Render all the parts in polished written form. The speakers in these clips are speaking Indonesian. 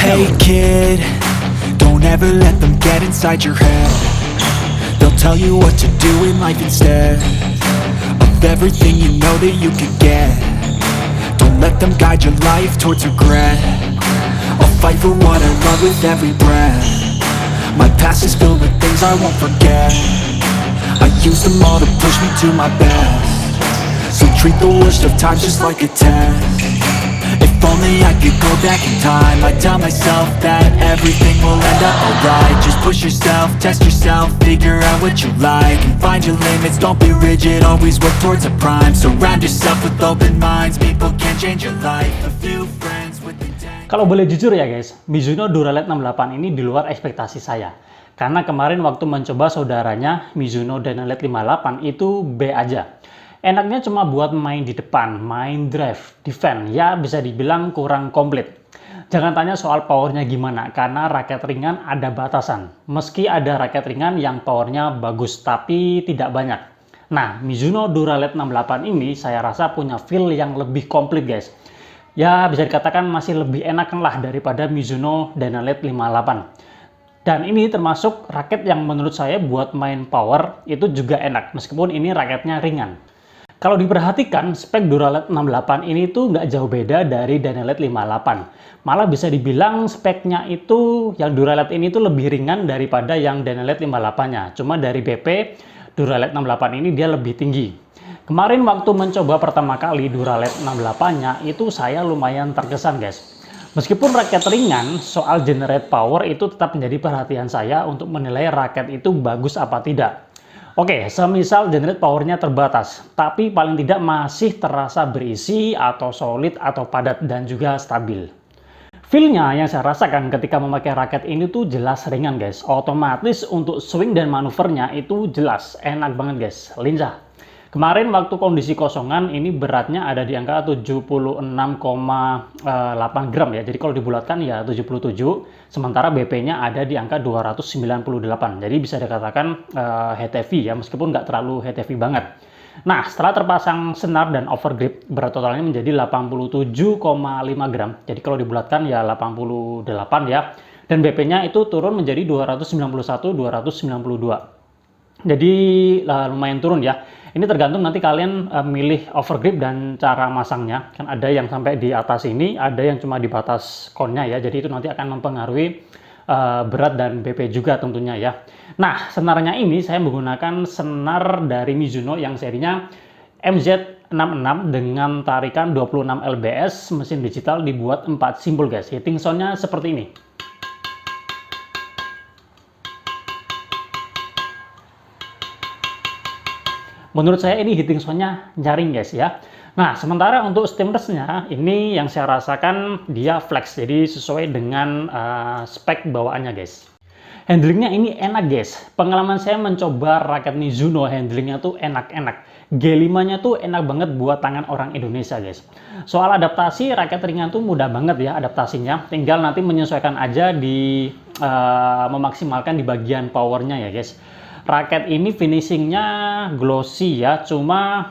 Hey kid, don't ever let them get inside your head. They'll tell you what to do in life instead of everything you know that you could get. Don't let them guide your life towards regret. I'll fight for what I love with every breath. My past is filled with things I won't forget. I use them all to push me to my best. So treat the worst of times just like a test. If only I could go back in time, I'd tell myself that everything will end up alright. Just push yourself, test yourself, figure out what you like, and find your limits, don't be rigid, always work towards a prime. Surround yourself with open minds, people can change your life. A few friends with intent. Kalau boleh jujur ya guys, Mizuno Duraled 68 ini di luar ekspektasi saya. Karena kemarin waktu mencoba saudaranya Mizuno Duraled 58 itu B aja. Enaknya cuma buat main di depan, main drive, defense, ya bisa dibilang kurang komplit. Jangan tanya soal powernya gimana, karena raket ringan ada batasan. Meski ada raket ringan yang powernya bagus, tapi tidak banyak. Nah, Mizuno Duraled 68 ini saya rasa punya feel yang lebih komplit guys. Ya bisa dikatakan masih lebih enakan lah daripada Mizuno Duraled 58. Dan ini termasuk raket yang menurut saya buat main power itu juga enak, meskipun ini raketnya ringan. Kalau diperhatikan, spek Duraled 68 ini tuh nggak jauh beda dari Duraled 58. Malah bisa dibilang speknya itu, yang Duraled ini tuh lebih ringan daripada yang Duraled 58-nya. Cuma dari BP, Duraled 68 ini dia lebih tinggi. Kemarin waktu mencoba pertama kali Duraled 68-nya, itu saya lumayan terkesan guys. Meskipun raket ringan, soal generate power itu tetap menjadi perhatian saya untuk menilai raket itu bagus apa tidak. Oke, semisal generate powernya terbatas, tapi paling tidak masih terasa berisi atau solid atau padat dan juga stabil. Feel-nya yang saya rasakan ketika memakai raket ini tuh jelas ringan guys. Otomatis untuk swing dan manuvernya itu jelas, enak banget guys, lincah. Kemarin waktu kondisi kosongan ini beratnya ada di angka 76,8 gram ya. Jadi kalau dibulatkan ya 77, sementara BP-nya ada di angka 298. Jadi bisa dikatakan head heavy ya, meskipun nggak terlalu head heavy banget. Nah, setelah terpasang senar dan overgrip, berat totalnya menjadi 87,5 gram. Jadi kalau dibulatkan ya 88 ya. Dan BP-nya itu turun menjadi 291, 292. Jadi lumayan turun ya. Ini tergantung nanti kalian milih overgrip dan cara masangnya. Kan ada yang sampai di atas ini, ada yang cuma di batas konnya ya. Jadi itu nanti akan mempengaruhi berat dan BP juga tentunya ya. Nah, senarnya ini saya menggunakan senar dari Mizuno yang serinya MZ66 dengan tarikan 26 lbs, mesin digital dibuat 4 simbol guys. Hitting sound-nya seperti ini. Menurut saya ini hitting sound-nya nyaring guys ya. Nah, sementara untuk stimulusnya ini yang saya rasakan dia flex, jadi sesuai dengan spek bawaannya guys. Handlingnya ini enak guys. Pengalaman saya mencoba raket Mizuno, handlingnya tuh enak-enak. G5-nya tuh enak banget buat tangan orang Indonesia guys. Soal adaptasi, raket ringan tuh mudah banget ya adaptasinya. Tinggal nanti menyesuaikan aja di memaksimalkan di bagian powernya ya guys. Raket ini finishingnya glossy ya, cuma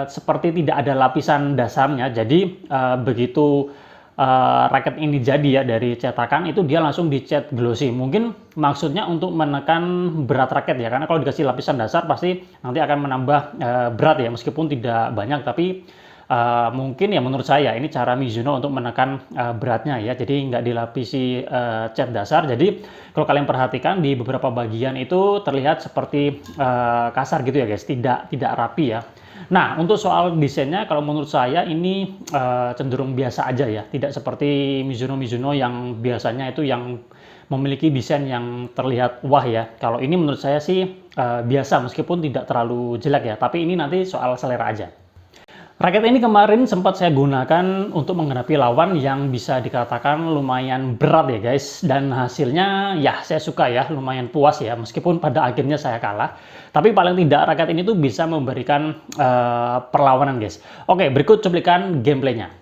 seperti tidak ada lapisan dasarnya. Jadi begitu raket ini jadi ya dari cetakan itu dia langsung dicat glossy. Mungkin maksudnya untuk menekan berat raket ya, karena kalau dikasih lapisan dasar pasti nanti akan menambah berat ya, meskipun tidak banyak, tapi mungkin ya menurut saya ini cara Mizuno untuk menekan beratnya ya, jadi nggak dilapisi cat dasar. Jadi kalau kalian perhatikan di beberapa bagian itu terlihat seperti kasar gitu ya guys, tidak rapi ya. Nah, untuk soal desainnya kalau menurut saya ini cenderung biasa aja ya, tidak seperti Mizuno yang biasanya itu yang memiliki desain yang terlihat wah ya. Kalau ini menurut saya sih biasa, meskipun tidak terlalu jelek ya, tapi ini nanti soal selera aja. Raket ini kemarin sempat saya gunakan untuk menghadapi lawan yang bisa dikatakan lumayan berat ya guys. Dan hasilnya ya saya suka ya, lumayan puas ya, meskipun pada akhirnya saya kalah. Tapi paling tidak raket ini tuh bisa memberikan perlawanan guys. Oke, berikut cuplikan gameplaynya.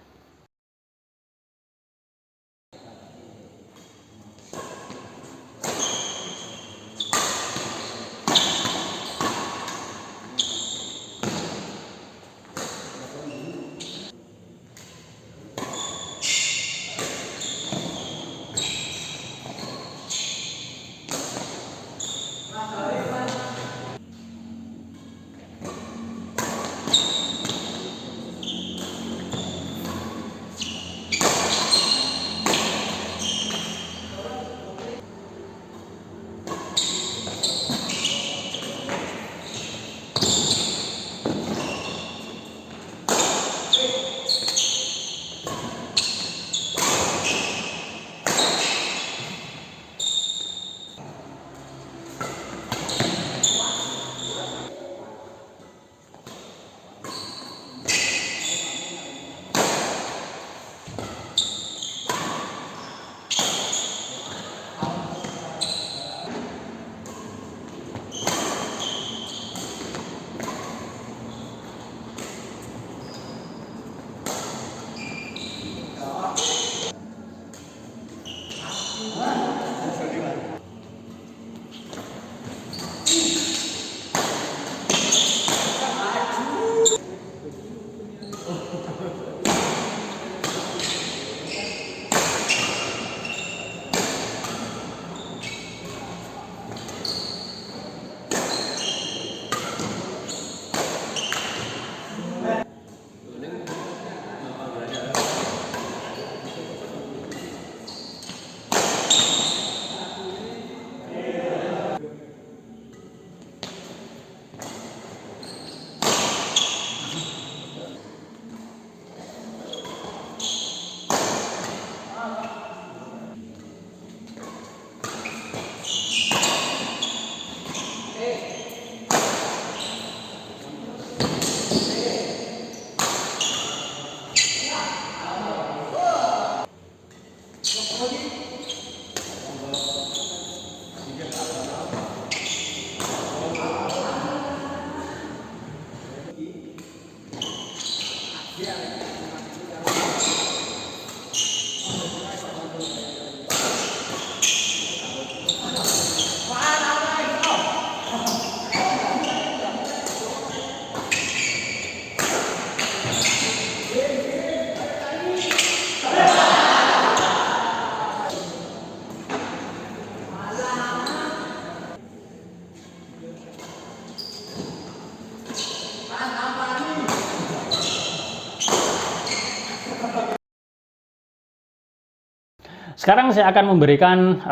Sekarang saya akan memberikan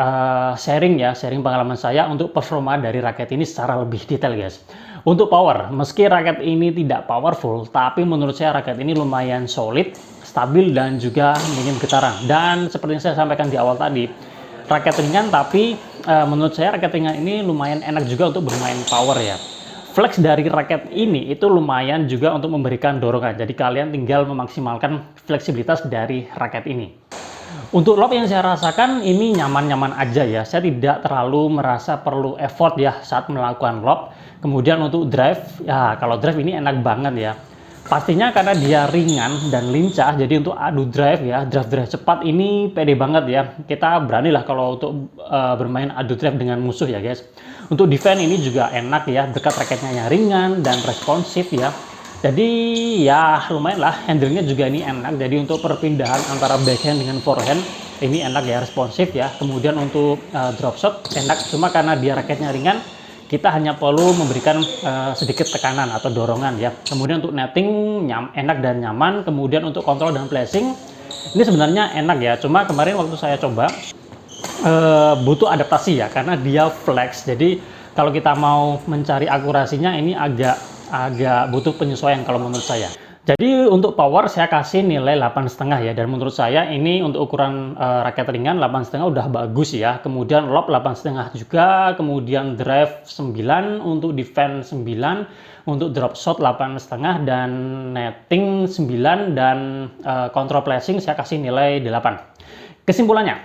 sharing pengalaman saya untuk performa dari raket ini secara lebih detail, guys. Untuk power, meski raket ini tidak powerful, tapi menurut saya raket ini lumayan solid, stabil, dan juga minim getaran. Dan seperti yang saya sampaikan di awal tadi, raket ringan, tapi menurut saya raket ringan ini lumayan enak juga untuk bermain power ya. Flex dari raket ini itu lumayan juga untuk memberikan dorongan. Jadi kalian tinggal memaksimalkan fleksibilitas dari raket ini. Untuk lob yang saya rasakan ini nyaman-nyaman aja ya. Saya tidak terlalu merasa perlu effort ya saat melakukan lob. Kemudian untuk drive, ya kalau drive ini enak banget ya. Pastinya karena dia ringan dan lincah, jadi untuk adu drive ya, drive cepat ini pede banget ya. Kita berani lah kalau untuk bermain adu drive dengan musuh ya guys. Untuk defense ini juga enak ya, berkat raketnya yang ringan dan responsif ya. Jadi ya lumayan lah, handle-nya juga ini enak. Jadi untuk perpindahan antara backhand dengan forehand ini enak ya, responsif ya. Kemudian untuk drop shot enak, cuma karena dia raketnya ringan, kita hanya perlu memberikan sedikit tekanan atau dorongan ya. Kemudian untuk netting enak dan nyaman. Kemudian untuk kontrol dan placing ini sebenarnya enak ya. Cuma kemarin waktu saya coba butuh adaptasi ya, karena dia flex. Jadi kalau kita mau mencari akurasinya ini agak butuh penyesuaian kalau menurut saya. Jadi untuk power saya kasih nilai 8,5 ya, dan menurut saya ini untuk ukuran raket ringan 8,5 udah bagus ya. Kemudian lob 8,5 juga, kemudian drive 9, untuk defense 9, untuk drop shot 8,5, dan netting 9, dan control placing saya kasih nilai 8. Kesimpulannya,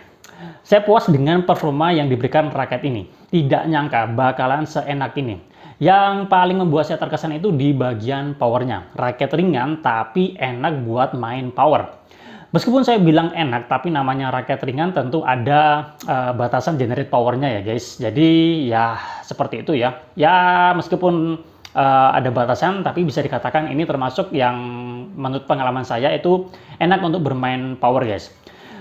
saya puas dengan performa yang diberikan raket ini. Tidak nyangka bakalan seenak ini. Yang paling membuat saya terkesan itu di bagian powernya. Raket ringan tapi enak buat main power. Meskipun saya bilang enak, tapi namanya raket ringan tentu ada batasan generate powernya ya guys. Jadi ya seperti itu ya. Ya meskipun ada batasan, tapi bisa dikatakan ini termasuk yang menurut pengalaman saya itu enak untuk bermain power guys.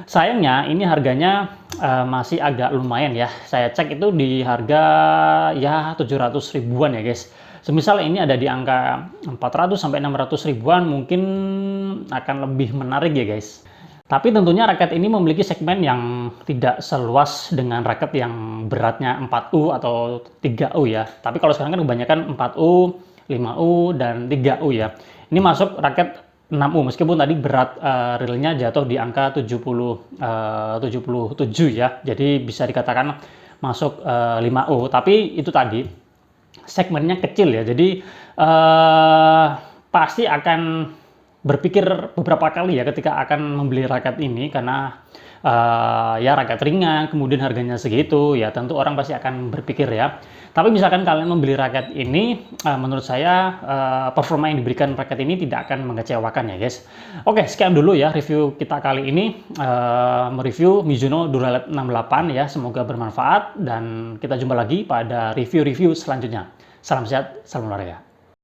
Sayangnya ini harganya masih agak lumayan ya. Saya cek itu di harga ya 700 ribuan ya guys. Semisal ini ada di angka 400 sampai 600 ribuan mungkin akan lebih menarik ya guys. Tapi tentunya raket ini memiliki segmen yang tidak seluas dengan raket yang beratnya 4U atau 3U ya. Tapi kalau sekarang kan kebanyakan 4U, 5U, dan 3U ya. Ini masuk raket 6U, meskipun tadi berat realnya jatuh di angka 77 ya, jadi bisa dikatakan masuk 5U, tapi itu tadi segmennya kecil ya, jadi pasti akan berpikir beberapa kali ya ketika akan membeli raket ini, karena ya raket ringan, kemudian harganya segitu, ya tentu orang pasti akan berpikir ya. Tapi misalkan kalian membeli raket ini, menurut saya performa yang diberikan raket ini tidak akan mengecewakan ya guys. Oke, sekian dulu ya review kita kali ini, mereview Mizuno Duraled 68 ya. Semoga bermanfaat dan kita jumpa lagi pada review-review selanjutnya. Salam sehat, salam olahraga.